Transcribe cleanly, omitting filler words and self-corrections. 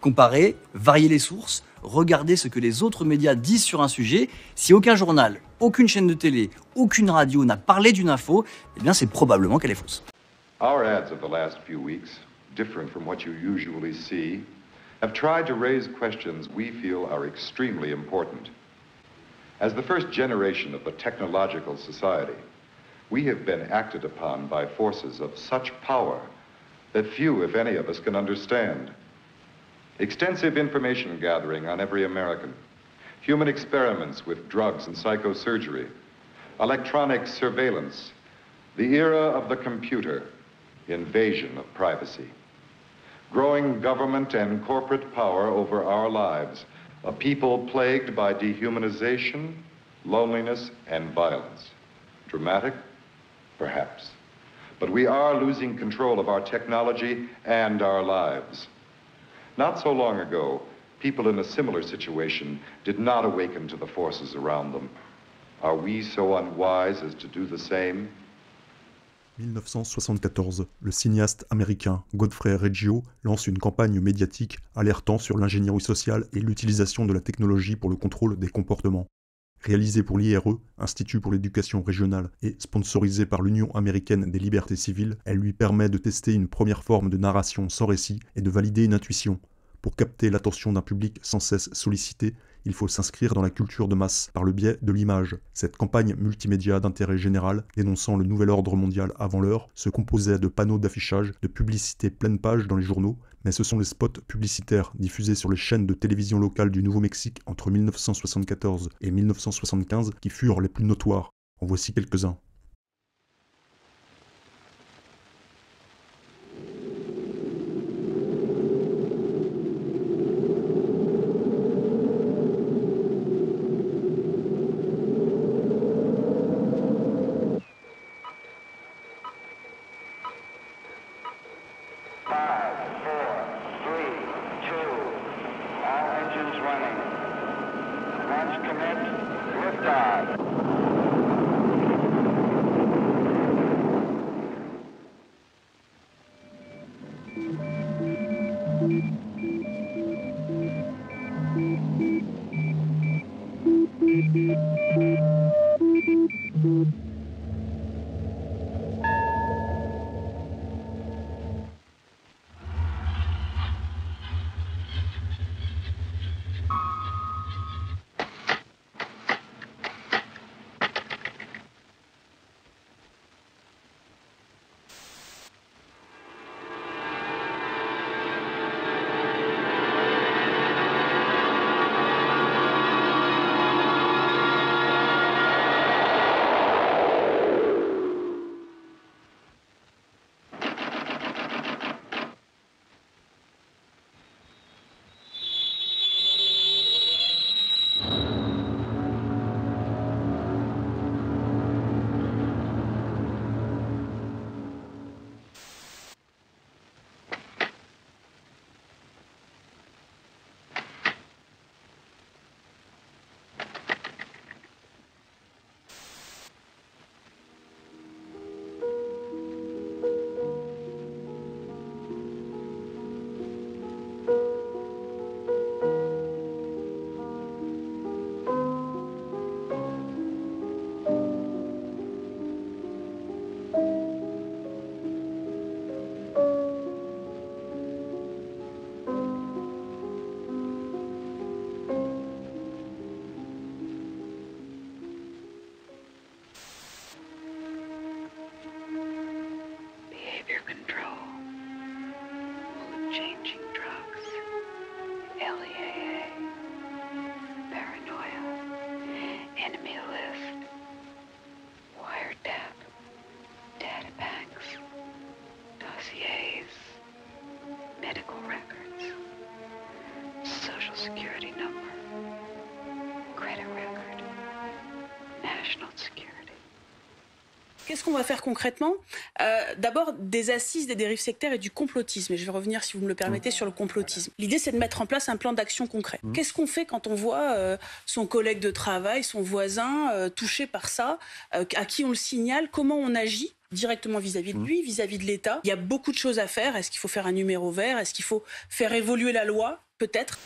Comparer, varier les sources, regarder ce que les autres médias disent sur un sujet. Si aucun journal, aucune chaîne de télé, aucune radio n'a parlé d'une info, eh bien c'est probablement qu'elle est fausse. Our ads of the last few weeks, different from what you usually see, have tried to raise questions we feel are extremely important. As the first generation of the technological society, we have been acted upon by forces of such power that few, if any, of us can understand. Extensive information gathering on every American, human experiments with drugs and psychosurgery, electronic surveillance, the era of the computer, invasion of privacy, growing government and corporate power over our lives, a people plagued by dehumanization, loneliness, and violence. Dramatic? Perhaps. But we are losing control of our technology and our lives. Not so long ago, people in a similar situation did not awaken to the forces around them. Are we so unwise as to do the same? 1974, le cinéaste américain Godfrey Reggio lance une campagne médiatique alertant sur l'ingénierie sociale et l'utilisation de la technologie pour le contrôle des comportements. Réalisée pour l'IRE, Institut pour l'éducation régionale, et sponsorisée par l'Union américaine des libertés civiles, elle lui permet de tester une première forme de narration sans récit et de valider une intuition. Pour capter l'attention d'un public sans cesse sollicité, il faut s'inscrire dans la culture de masse par le biais de l'image. Cette campagne multimédia d'intérêt général, dénonçant le nouvel ordre mondial avant l'heure, se composait de panneaux d'affichage, de publicités pleine page dans les journaux, mais ce sont les spots publicitaires diffusés sur les chaînes de télévision locales du Nouveau-Mexique entre 1974 et 1975 qui furent les plus notoires. En voici quelques-uns. Changing drugs, LEAA, paranoia, enemy list, wiretap, data banks, dossiers, medical records, social security number, credit record, national security. Qu'est-ce qu'on va faire concrètement ? D'abord, des assises des dérives sectaires et du complotisme. Et je vais revenir, si vous me le permettez, sur le complotisme. L'idée, c'est de mettre en place un plan d'action concret. Qu'est-ce qu'on fait quand on voit son collègue de travail, son voisin touché par ça, à qui on le signale, comment on agit ? directement vis-à-vis de lui, vis-à-vis de l'État. Il y a beaucoup de choses à faire. Est-ce qu'il faut faire un numéro vert? Est-ce qu'il faut faire évoluer la loi? Peut-être.